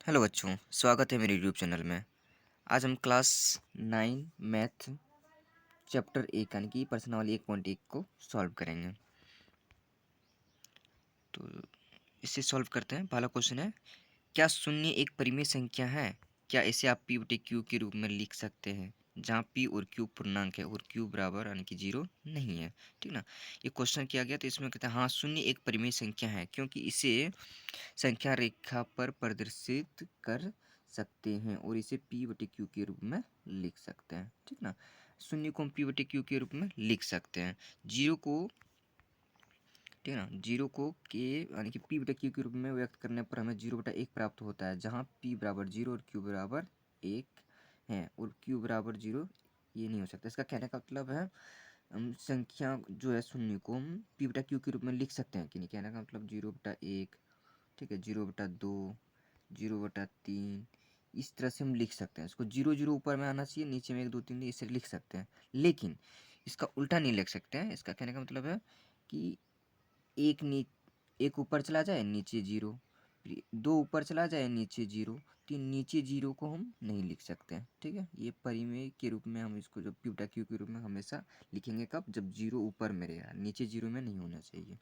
Hello बच्चों, स्वागत है मेरे यूट्यूब चैनल में। आज हम क्लास 9 मैथ चैप्टर 1 यानी कि प्रश्नावली 1.1 को सॉल्व करेंगे। तो इसे सॉल्व करते हैं। पहला क्वेश्चन है, क्या शून्य एक परिमेय संख्या है? क्या इसे आप पी बटे क्यू के रूप में लिख सकते हैं, जहाँ पी और क्यू पूर्णांक है और क्यू बराबर यानी कि जीरो नहीं है। ठीक ना। ये क्वेश्चन किया गया तो इसमें कहते हैं हाँ शून्य एक परिमेय संख्या है, क्योंकि इसे संख्या रेखा पर प्रदर्शित कर सकते हैं और इसे पी बटे क्यू के रूप में लिख सकते हैं। ठीक ना। शून्य को हम पी बटे क्यू के रूप में लिख सकते हैं। जीरो को, ठीक है ना, जीरो को के यानी कि पी बटा क्यू के रूप में व्यक्त करने पर हमें 0/1 प्राप्त होता है, जहाँ पी बराबर 0 और क्यू बराबर 1 है और क्यू बराबर 0 ये नहीं हो सकता। इसका कहने का मतलब है हम संख्या जो है शून्य को हम पी बटा क्यू के रूप में लिख सकते हैं कि नहीं। कहने का मतलब 0/1, ठीक है, 0/2, 0/3, इस तरह से हम लिख सकते हैं। इसको 0 0 ऊपर में आना चाहिए, नीचे में 1 2 3 इसे लिख सकते हैं, लेकिन इसका उल्टा नहीं लिख सकते हैं। इसका कहने का मतलब है कि एक ऊपर चला जाए नीचे 0, 2 ऊपर चला जाए नीचे 0, 3 नीचे 0 को हम नहीं लिख सकते हैं। ठीक है, ये परिमेय के रूप में हम इसको जो पी बटा क्यू के रूप में हमेशा लिखेंगे कब, जब 0 ऊपर में रहेगा, नीचे 0 में नहीं होना चाहिए।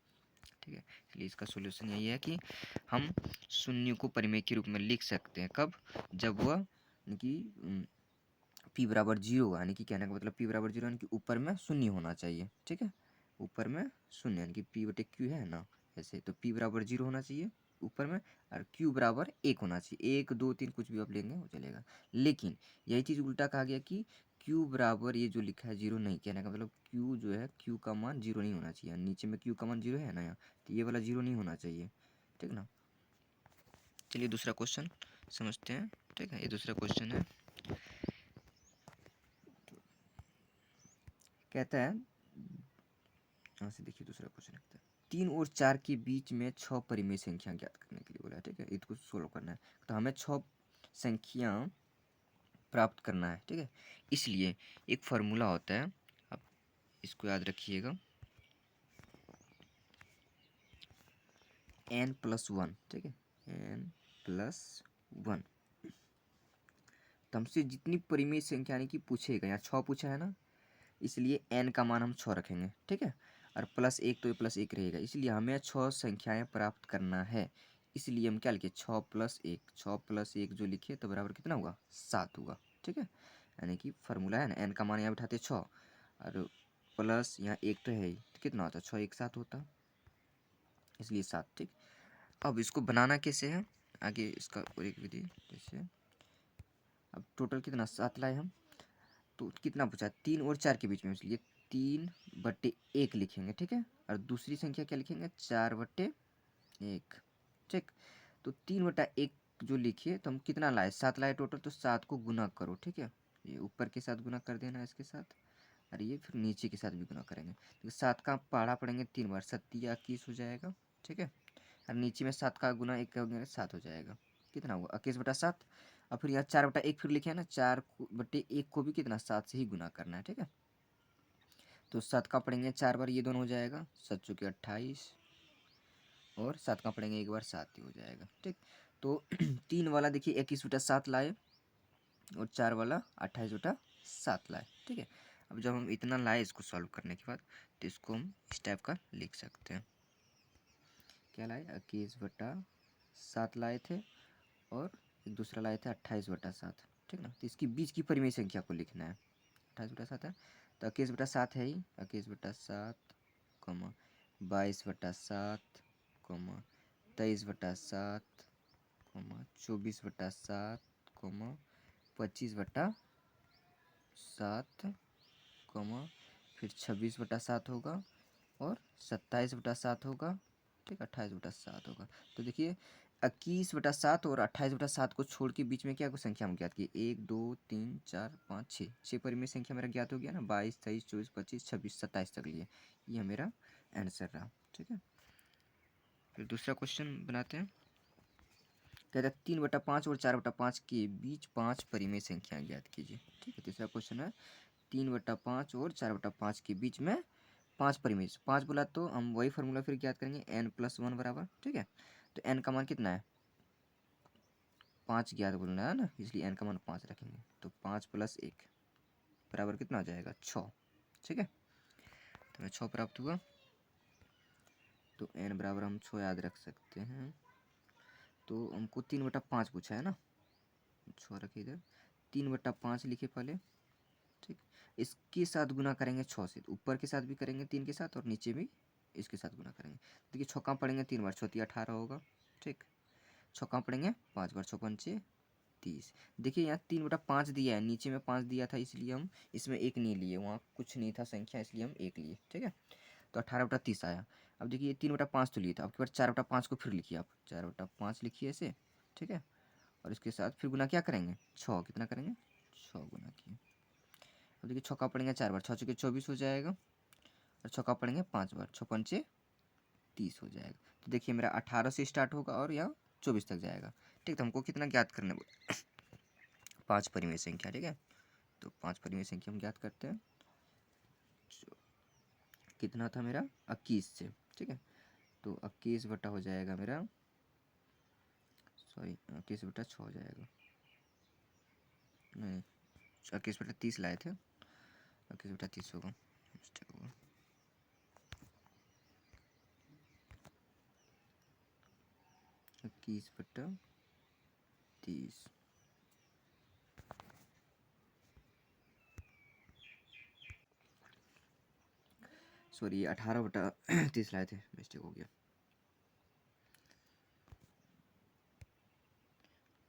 ठीक है, इसलिए इसका सॉल्यूशन यही है कि हम शून्य को परिमेय के रूप में लिख सकते हैं कब, जब वह यानी कि पी बराबर 0 यानी कि कहने का मतलब पी बराबर 0 यानी कि ऊपर में शून्य होना चाहिए। ठीक है, ऊपर में शून्य यानी कि पी बटे क्यू है ना, ऐसे तो पी बराबर 0 होना चाहिए ऊपर में और क्यू बराबर 1 होना चाहिए। 1 2 3 कुछ भी आप लेंगे वो चलेगा, लेकिन यही चीज़ उल्टा कहा गया कि क्यू बराबर ये जो लिखा है 0 नहीं। कहने का मतलब क्यू जो है, क्यू का मान 0 नहीं होना चाहिए। नीचे में क्यू का मान 0 है ना यहाँ, तो ये वाला 0 नहीं होना चाहिए। ठीक ना। चलिए दूसरा क्वेश्चन समझते हैं। ठीक है, ये दूसरा क्वेश्चन है, कहता है, यहाँ से देखिए दूसरा क्वेश्चन कहता है 3 और 4 के बीच में 6 परिमेय संख्या ज्ञात करने के लिए बोला है। ठीक है, इसको सोल्व करना है तो हमें 6 संख्या प्राप्त करना है। ठीक है, इसलिए एक फार्मूला होता है, आप इसको याद रखिएगा, n+1। ठीक है, n+1। तो हमसे जितनी परिमेय संख्या यानी कि पूछेगा, यहाँ 6 पूछा है ना, इसलिए n का मान हम 6 रखेंगे। ठीक है, और +1 तो ये +1 रहेगा, इसलिए हमें 6 संख्याएं प्राप्त करना है। इसलिए हम क्या लिखे, 6+1 जो लिखे तो बराबर कितना होगा, 7 होगा। ठीक है, यानी कि फार्मूला है ना, n का मान यहाँ बिठाते 6 और प्लस यहाँ 1 तो है ही, तो कितना होता, 6 1 7 होता, इसलिए 7। ठीक, अब इसको बनाना कैसे है, आगे इसका और एक विधि। जैसे अब टोटल कितना 7 लाए हम, तो कितना पूछा, 3 और 4 के बीच में, इसलिए 3/1 लिखेंगे। ठीक है, और दूसरी संख्या क्या लिखेंगे, 4/1। ठीक, तो 3/1 जो लिखिए तो हम कितना लाए, 7 लाए टोटल, तो 7 को गुना करो। ठीक है, ये ऊपर के साथ गुना कर देना इसके साथ, और ये फिर नीचे के साथ भी गुना करेंगे, तो 7 का पहाड़ा पड़ेंगे 3 बार, 7×21 हो जाएगा। ठीक है, और नीचे में 7 का गुना 1 करेंगे 7 हो जाएगा, कितना हुआ 21/7। और फिर यहाँ 4/1 फिर लिखे है ना, 4/1 को भी कितना 7 से ही गुना करना है। ठीक है, तो 7 का पढ़ेंगे 4 बार, ये दोनों हो जाएगा 7 चौके 28, और 7 का पढ़ेंगे 1 बार 7 ही हो जाएगा। ठीक, तो 3 वाला देखिए 21/7 लाए और 4 वाला 28/7 लाए। ठीक है, अब जब हम इतना लाए इसको सॉल्व करने के बाद, तो इसको हम इस टाइप का लिख सकते हैं। क्या लाए, 21/7 लाए थे और एक दूसरा लाए थे 28/7। ठीक ना, तो इसकी बीच की परिमेय संख्या को लिखना है। 28/7 है तो 21/7 है ही, 21/7, 22/7, 23/7, 24/7, 25/7, फिर 26/7 होगा और 27/7 होगा। ठीक, 28/7 होगा। तो देखिए 21/7 और 28/7 को छोड़ के बीच में क्या कुछ संख्या हम ज्ञात की, 1 2 3 4 5 6 परिमेय संख्या मेरा ज्ञात हो गया ना, 22 23 24 25 26 27 तक लिए, ये मेरा आंसर रहा। ठीक है, फिर दूसरा क्वेश्चन बनाते हैं। कहता है 3/5 और 4/5 के बीच 5 परिमेय संख्या ज्ञात कीजिए। ठीक है, तीसरा क्वेश्चन है 3/5 और 4/5 के बीच में 5 परिमेय, 5 बोला तो हम वही फार्मूला फिर ज्ञात करेंगे, n+1 बराबर। ठीक है, तो n का मान कितना है, 5 ज्ञात बोलना है ना, इसलिए n का मान 5 रखेंगे। तो 5 + 1 बराबर कितना हो जाएगा 6। ठीक है, तो हमें 6 प्राप्त हुआ। तो n बराबर हम 6 याद रख सकते हैं। तो हमको 3/5 पूछा है ना, 6 रखे इधर, 3/5 लिखे पहले। ठीक, इसके साथ गुना करेंगे 6 से, तो ऊपर के साथ भी करेंगे 3 के साथ और नीचे भी इसके साथ गुना करेंगे। देखिए 6 कहाँ पढ़ेंगे 3 बार, 6 18 होगा। ठीक, 6 कहाँ पढ़ेंगे 5 बार, 6 पंचे 30। देखिए यहाँ 3/5 दिया है, नीचे में 5 दिया था इसलिए हम इसमें 1 नहीं लिए, वहाँ कुछ नहीं था संख्या इसलिए हम 1 लिए। ठीक है, तो 18/30 आया। अब देखिए 3/5 तो लिए था, अब के बाद 4/5 को फिर लिखिए आप, 4/5 लिखिए ऐसे। ठीक है, और इसके साथ फिर गुना क्या करेंगे 6, कितना करेंगे 6 गुना किए। अब देखिए 6 का पढ़ेंगे 4 बार, 6 चौके 24 हो जाएगा, और 6 का पढ़ेंगे 5 बार, 6 पंचे 30 हो जाएगा। तो देखिए मेरा 18 से स्टार्ट होगा और यहाँ 24 तक जाएगा। ठीक, तो हमको कितना ज्ञात करने बोला 5 परिमेय संख्या। ठीक है, तो 5 परिमेय संख्या हम ज्ञात करते हैं। कितना था मेरा 21 से। ठीक है, तो 21 बटा हो जाएगा मेरा, सॉरी 21/6 हो जाएगा, नहीं 21/30 लाए थे, 21/30 होगा, मिस्टेक होगा। 21/30, सॉरी 18/30 लाए थे, मिस्टेक हो गया।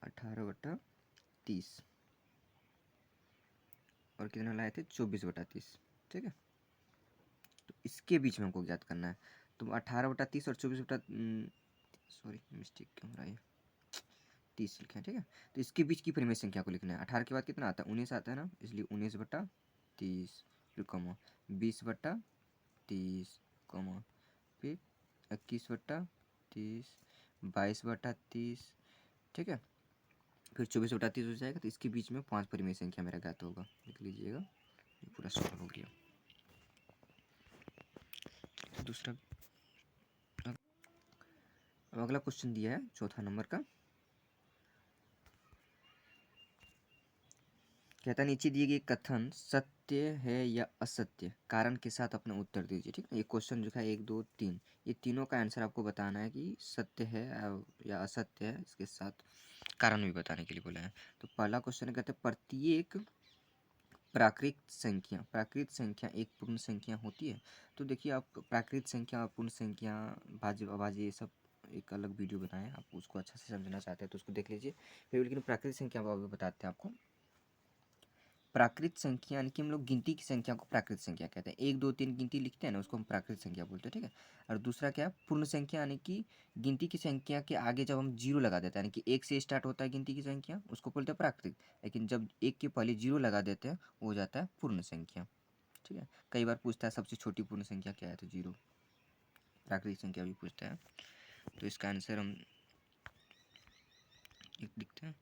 18/30 और कितना लाए थे 24/30। ठीक है, तो इसके बीच में हमको ज्ञात करना है। तो 18/30 और 24 सॉरी मिस्टेक क्यों हो रहा है, 30 लिखे हैं। ठीक है, तो इसके बीच की परिमेय संख्या को लिखना है। 18 के बाद कितना आता है 19 आता है ना, इसलिए 19/30, फिर कमा 20/30, कमा फिर 21/30, 22/30। ठीक है, फिर 24/30 हो जाएगा। तो इसके बीच में 5 परिमेय संख्या मेरा ज्ञात होगा, लिख लीजिएगा, ये पूरा सॉल्व हो गया। तो दूसरा, अब अगला क्वेश्चन दिया है चौथा नंबर का। कहता है नीचे दिए गए कथन सत्य है या असत्य, कारण के साथ अपना उत्तर दीजिए। ठीक है, ये क्वेश्चन जो है 1 2 3, ये तीनों का आंसर आपको बताना है कि सत्य है या असत्य है, इसके साथ कारण भी बताने के लिए बोला है। तो पहला क्वेश्चन कहते हैं प्रत्येक प्राकृत संख्या एक पूर्ण संख्या होती है। तो देखिए आप प्राकृत संख्या और पूर्ण संख्या, भाज्य अभाज्य, ये सब एक अलग वीडियो बनाए हैं, आप उसको अच्छा से समझना चाहते हैं तो उसको देख लीजिए। फिर लेकिन प्राकृत संख्या को बताते हैं आपको। प्राकृत संख्या यानी कि हम लोग गिनती की संख्या को प्राकृत संख्या कहते हैं। 1 2 3 गिनती लिखते हैं ना, उसको हम प्राकृत संख्या बोलते हैं। ठीक है, और दूसरा क्या है पूर्ण संख्या, यानी कि गिनती की संख्या के आगे जब हम जीरो लगा देते हैं, यानी कि 1 से स्टार्ट होता है गिनती की संख्या, उसको बोलते हैं प्राकृत। लेकिन जब 1 के पहले जीरो लगा देते हैं वो हो जाता है पूर्ण संख्या। ठीक है, कई बार पूछता है सबसे छोटी पूर्ण संख्या क्या है, तो जीरो। प्राकृतिक संख्या भी पूछता है, तो इसका आंसर हम लिखते हैं।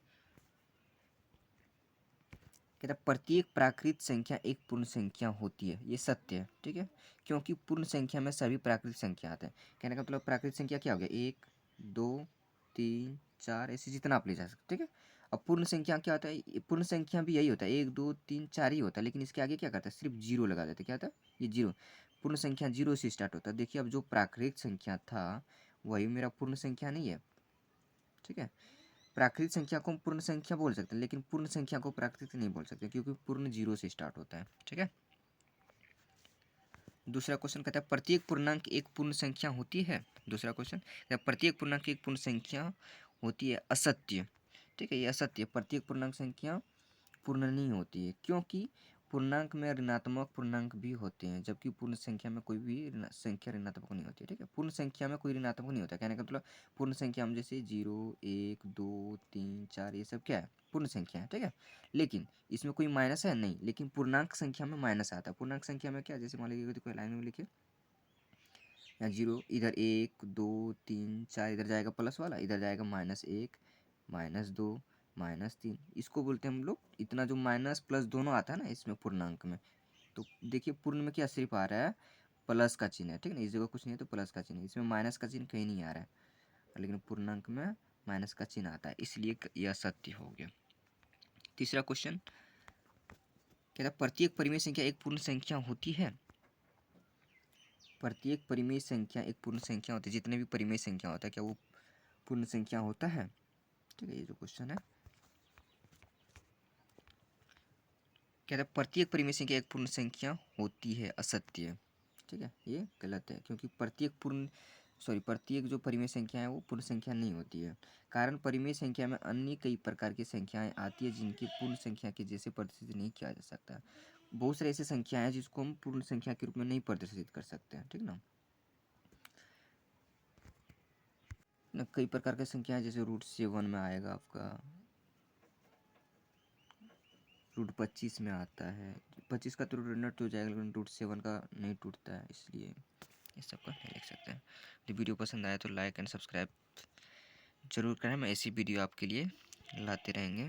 कहता है प्रत्येक प्राकृत संख्या एक पूर्ण संख्या होती है, ये सत्य है। ठीक है, क्योंकि पूर्ण संख्या में सभी प्राकृत संख्या आते हैं। कहने का मतलब प्राकृत संख्या क्या हो गया 1 2 3 4, ऐसे जितना आप ले जा सकते। ठीक है, अब पूर्ण संख्या क्या होता है, पूर्ण संख्या भी यही होता है 1 2 3 4 ही होता है, लेकिन इसके आगे क्या करता है सिर्फ जीरो लगा देते हैं। क्या होता है ये जीरो, पूर्ण संख्या जीरो से स्टार्ट होता है। देखिए अब जो प्राकृत संख्या था वही मेरा पूर्ण संख्या नहीं है। ठीक है, प्राकृत संख्या को हम पूर्ण संख्या बोल सकते हैं, लेकिन पूर्ण संख्या को प्राकृत नहीं बोल सकते क्योंकि पूर्ण जीरो से स्टार्ट होता है। ठीक है, दूसरा क्वेश्चन कहता है प्रत्येक पूर्णांक एक पूर्ण संख्या होती है। दूसरा क्वेश्चन कहता है प्रत्येक पूर्णांक एक पूर्ण संख्या होती है, असत्य। ठीक है, ये असत्य, प्रत्येक पूर्णांक संख्या पूर्ण नहीं होती है, क्योंकि पूर्णांक में ऋणात्मक पूर्णांक भी होते हैं, जबकि पूर्ण संख्या में कोई भी संख्या ऋणात्मक नहीं होती है। ठीक है, पूर्ण संख्या में कोई ऋणात्मक नहीं होता। कहने का मतलब पूर्ण संख्या हम जैसे 0 1 2 3 4 ये सब क्या है पूर्ण संख्या है। ठीक है, लेकिन इसमें कोई माइनस है नहीं, लेकिन पूर्णांक संख्या में माइनस आता है। पूर्णांक संख्या में क्या, जैसे मान लीजिए कोई लाइन में लिखे यहाँ 0, इधर 1 2 3 4, इधर जाएगा प्लस वाला, इधर जाएगा -1 -2 -3, इसको बोलते हैं हम लोग। इतना जो माइनस प्लस दोनों आता है ना इसमें पूर्णांक में, तो देखिए पूर्ण में क्या सिर्फ आ रहा है प्लस का चिन्ह है। ठीक है ना, इस जगह कुछ नहीं है तो प्लस का चिन्ह है, इसमें माइनस का चिन्ह कहीं नहीं आ रहा है, लेकिन पूर्णांक में माइनस का चिन्ह आता है, इसलिए यह सत्य हो गया। तीसरा क्वेश्चन कहता है प्रत्येक परिमेय संख्या एक पूर्ण संख्या होती है। प्रत्येक परिमेय संख्या एक पूर्ण संख्या होती है, जितने भी परिमेय संख्या होता है क्या वो पूर्ण संख्या होता है? ठीक है, ये जो क्वेश्चन है कहता है प्रत्येक परिमेय संख्या एक पूर्ण संख्या होती है, असत्य। ठीक है, ये गलत है, क्योंकि प्रत्येक जो परिमेय संख्या है वो पूर्ण संख्या नहीं होती है। कारण परिमेय संख्या में अन्य कई प्रकार की संख्याएं आती है जिनकी पूर्ण संख्या के जैसे प्रदर्शित नहीं किया जा सकता। बहुत सारी ऐसी संख्याएं हैं जिसको हम पूर्ण संख्या के रूप में नहीं प्रदर्शित कर सकते हैं। ठीक ना, कई प्रकार की संख्याएं जैसे √7 में आएगा आपका, √25 में आता है। 25 का तो √7 हो जाएगा, लेकिन √7 का नहीं टूटता है, इसलिए इस सबको नहीं लिख सकते हैं। तो वीडियो पसंद आया तो लाइक एंड सब्सक्राइब जरूर करें, मैं ऐसी वीडियो आपके लिए लाते रहेंगे।